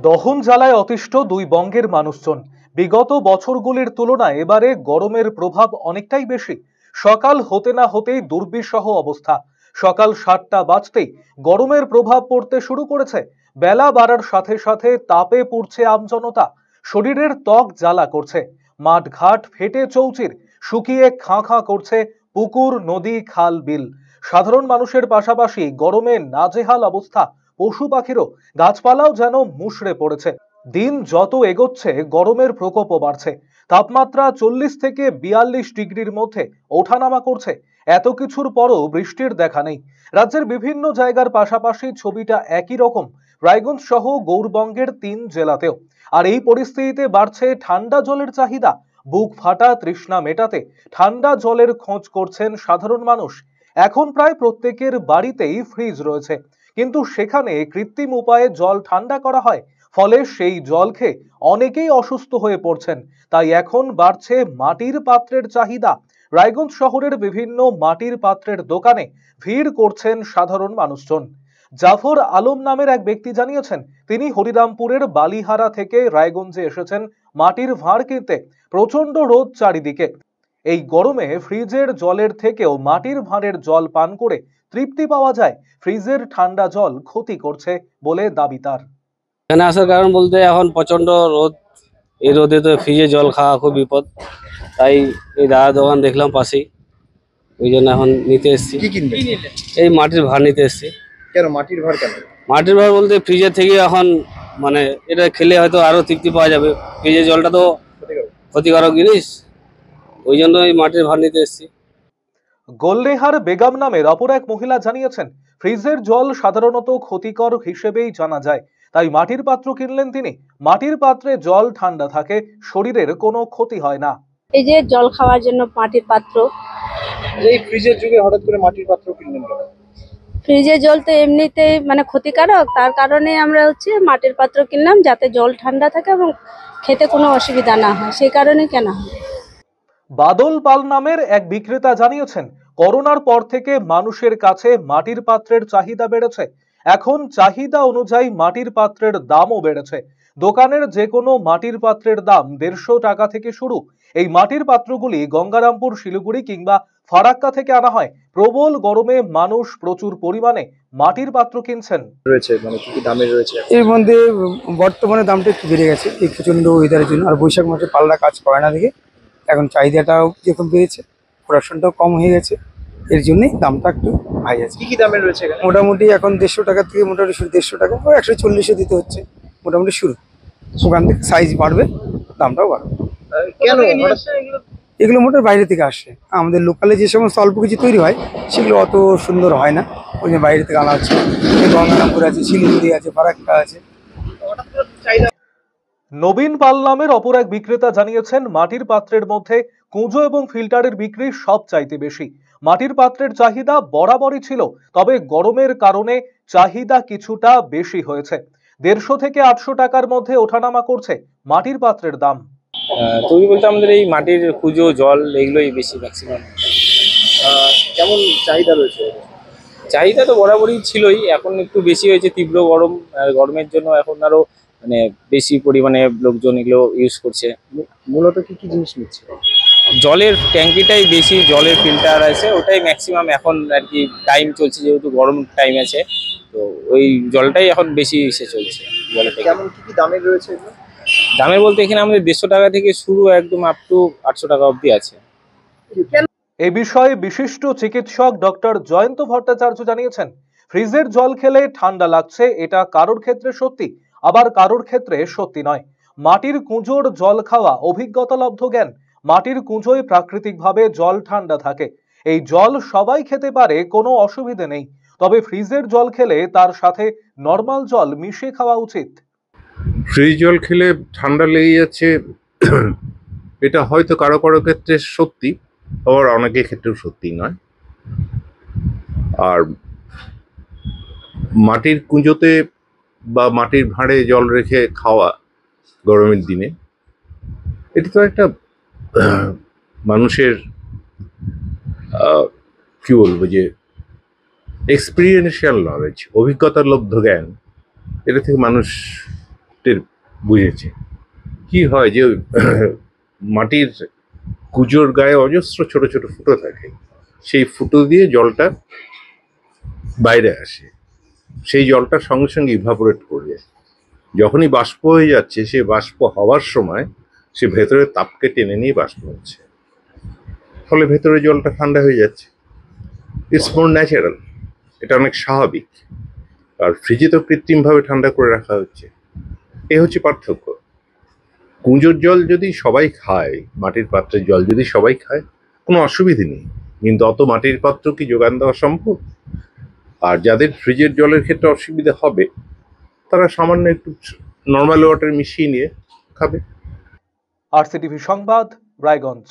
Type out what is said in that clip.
দহন জ্বালায় অতিষ্ঠ দুই বঙ্গের মানুষজন। বিগত বছরগুলির তুলনায় এবারে গরমের প্রভাব অনেকটাই বেশি। সকাল হতে না হতেই দুর্বিষহ অবস্থা। সকাল 7টা বাজতেই গরমের প্রভাব পড়তে শুরু করেছে। বেলা বাড়ার সাথে সাথে তাপে পুড়ছে আমজনতা। শরীরের ত্বক জ্বালা করছে। মাঠ ঘাট ফেটে চৌচির, শুকিয়ে খাঁ খাঁ করছে পুকুর, নদী, খাল, বিল। সাধারণ মানুষের পাশাপাশি গরমে নাজেহাল অবস্থা পশু পাখিরও। গাছপালাও যেন মুষড়ে পড়েছে। দিন যত এগোচ্ছে গরমের প্রকোপও বাড়ছে। তাপমাত্রা 40 থেকে 42 ডিগ্রির মধ্যে ওঠানামা করছে। এত কিছুর পরও বৃষ্টির দেখা নেই। রাজ্যের বিভিন্ন জায়গার পাশাপাশি ছবিটা একই রকম রায়গঞ্জ সহ গৌরবঙ্গের 3 জেলাতেও। আর এই পরিস্থিতিতে বাড়ছে ঠান্ডা জলের চাহিদা। বুক ফাটা তৃষ্ণা মেটাতে ঠান্ডা জলের খোঁজ করছেন সাধারণ মানুষ। এখন প্রায় প্রত্যেকের বাড়িতেই ফ্রিজ রয়েছে, কিন্তু সেখানে কৃত্রিম উপায়ে জল ঠান্ডা করা হয়। ফলে সেই জল খেয়ে অনেকেই অসুস্থ হয়ে পড়ছেন। তাই এখন বাড়ছে মাটির পাত্রের চাহিদা। রায়গঞ্জ শহরের বিভিন্ন মাটির পাত্রের দোকানে ভিড় করছেন সাধারণ মানুষজন। জাফর আলম নামের এক ব্যক্তি জানিয়েছেন, তিনি হরিরামপুরের বালিহারা থেকে রায়গঞ্জে এসেছেন মাটির ভাঁড় কিনতে। প্রচন্ড রোদ চারিদিকে। এই গরমে ফ্রিজের জলের থেকেও মাটির ভাঁড়ের জল পান করে তৃপ্তি পাওয়া যায়। ফ্রিজের ঠান্ডা জল ক্ষতি করছে বলে দাবি তার। এখানে আসার কারণ বলতে এখন প্রচন্ড রোদ, এই রোদে তো ফ্রিজে জল খাওয়া খুব বিপদ। তাই এই দাদা দোকান দেখলাম পাশেই, ওই জন্য এখন নিতে এসেছি। কি কিনবে? এই মাটির ভাঁড় নিতে এসেছি। কেন মাটির ভাঁড় কেন? মাটির ভাঁড় বলতে ফ্রিজের থেকে এখন মানে এটা খেলে হয়তো আরো তৃপ্তি পাওয়া যাবে। ফ্রিজের জলটা তো ক্ষতিকারক জিনিস, ওই জন্য এই মাটির ভাঁড় নিতে এসেছি। গোলনেহার বেগম নামের অপর এক মহিলা জানিয়েছেন, ফ্রিজের জল সাধারণত ক্ষতিকর হিসেবেই জানা যায়। তাই মাটির পাত্র কিনলেন তিনি। মাটির পাত্রে জল ঠান্ডা থাকে, শরীরের কোনো ক্ষতি হয় না। এই যে জল খাওয়ার জন্য মাটির পাত্র। এই ফ্রিজের যুগে হঠাৎ করে মাটির পাত্র কিনলেন কেন? ফ্রিজের জল তো এমনিতেই ক্ষতিকারক, তার কারণে আমরা মাটির পাত্র কিনলাম, যাতে জল ঠান্ডা থাকে এবং খেতে কোনো অসুবিধা না হয়, সেই কারণে কেনা হয়। বাদল পাল নামের এক বিক্রেতা জানিয়েছেন, করোনার পর থেকে মানুষের কাছে মাটির পাত্রের চাহিদা বেড়েছে। এখন চাহিদা অনুযায়ী মাটির পাত্রের দামও বেড়েছে। দোকানের যে কোনো মাটির পাত্রের দাম 150 টাকা থেকে শুরু। এই মাটির পাত্রগুলি গঙ্গারামপুর, শিলিগুড়ি কিংবা ফারাক্কা থেকে আনা হয়। প্রবল গরমে মানুষ প্রচুর পরিমাণে মাটির পাত্র কিনছেন। রয়েছে মানে কি দামের রয়েছে? এর মধ্যে বর্তমানে দামটা একটু বেড়ে গেছে এই প্রচন্ড ওয়েদারের জন্য। আর বৈশাখ মাসে পাল্লা কাজ করে না দেখে এখন চাহিদাটাও যেরকম বেড়েছে, প্রোডাকশনটাও কম হয়ে গেছে, এর জন্যই দামটা একটু হাই আছে। কি দামের রয়েছে এখানে? মোটামুটি এখন 150 টাকা থেকে মোটামুটি 150 টাকা ও 140ও দিতে হচ্ছে মোটামুটি শুরু। ওখান থেকে সাইজ বাড়বে, দামটাও বাড়বে। কেন এগুলো মোটর বাইরে থেকে আসে। আমাদের লোকালে যে সমস্ত অল্প কিছু তৈরি হয় সেগুলো অত সুন্দর হয় না, ওই জন্য বাইরে থেকে আনা হচ্ছে। গঙ্গারামপুর আছে, শিলিগুড়ি আছে, ফারাক্কা আছে। নবীন পাল নামের অপর এক বিক্রেতা জানিয়েছেন, মাটির পাত্রের মধ্যে কুঁজো এবং ফিল্টারের বিক্রি সব চাইতে বেশি। মাটির পাত্রের চাহিদা বরাবরই ছিল, তবে গরমের কারণে চাহিদা কিছুটা বেশি হয়েছে। 150 থেকে 800 টাকার মধ্যে ওঠানামা করছে মাটির পাত্রের দাম। তুমি বলতে আমাদের এই মাটির কুঁজো, জল এগুলোই বেশি ম্যাক্সিমাম। কেমন চাহিদা রয়েছে? চাহিদা তো বরাবরই ছিলই, এখন একটু বেশি হয়েছে। তীব্র গরম, গরমের জন্য এখন আরো মানে বেশি পরিমাণে লোকজন এগুলো ইউজ করছে। মূলত কি কি জিনিস নিচ্ছে? জলের ট্যাঙ্কিটাই বেশি, জলের ফিল্টার আছে ওটাই ম্যাক্সিমাম এখন আর কি। টাইম চলছে যেহেতু গরম টাইম আছে, তো ওই জলটাই এখন বেশি এসে চলছে। জলের কেমন কি কি দামের রয়েছে এগুলো? দামে বলতে এখানে আমাদের 150 টাকা থেকে শুরু, একদম আপ টু 800 টাকা অবধি আছে। এ বিষয়ে বিশিষ্ট চিকিৎসক ডক্টর জয়ন্ত ভট্টাচার্য জানিয়েছেন, ফ্রিজের জল খেলে ঠান্ডা লাগছে, এটা কারোর ক্ষেত্রে সত্যি, আবার কারোর ক্ষেত্রে সত্যি নয়। মাটির কুঁজোর জল খাওয়া অভিজ্ঞতালব্ধ জ্ঞান। মাটির কুঁজোয় প্রাকৃতিকভাবে জল ঠান্ডা থাকে। এই জল সবাই খেতে পারে, কোনো অসুবিধে নেই। তবে ফ্রিজের জল খেলে তার সাথে নর্মাল জল মিশিয়ে খাওয়া উচিত। ফ্রিজ জল খেলে ঠান্ডা লেগে যাচ্ছে, এটা হয়তো কারো কারো ক্ষেত্রে সত্যি, আবার অনেকের ক্ষেত্রেও সত্যি নয়। আর মাটির কুঁজোতে বা মাটির ভাঁড়ে জল রেখে খাওয়া গরমের দিনে, এটা তো একটা মানুষের কি বলবো যে এক্সপিরিয়েন্সিয়াল নলেজ, অভিজ্ঞতার লব্ধ জ্ঞান, এটা থেকে মানুষ টের বুঝেছে। কি হয় যে মাটির কুজোর গায়ে অজস্র ছোট ছোট ফুটো থাকে, সেই ফুটো দিয়ে জলটা বাইরে আসে, সেই জলটা সঙ্গে সঙ্গে ইভাপোরেট করে যায়। যখনই বাষ্প হয়ে যাচ্ছে, সে বাষ্প হওয়ার সময় সে ভেতরের তাপকে টেনে নিয়ে বাষ্প হচ্ছে, ফলে ভেতরে জলটা ঠান্ডা হয়ে যাচ্ছে। ইটস মোর ন্যাচারাল, এটা অনেক স্বাভাবিক। আর ফ্রিজে তো কৃত্রিমভাবে ঠান্ডা করে রাখা হচ্ছে, এ হচ্ছে পার্থক্য। কুঁজোর জল যদি সবাই খায়, মাটির পাত্রের জল যদি সবাই খায়, কোনো অসুবিধে নেই, কিন্তু অত মাটির পাত্র কি যোগান দেওয়া সম্ভব? আর যাদের ফ্রিজের জলের ক্ষেত্রে অসুবিধা হবে, তারা সামান্য একটু নর্মাল ওয়াটার মিশিয়ে নিয়ে খাবে। RCTV সংবাদ, রায়গঞ্জ।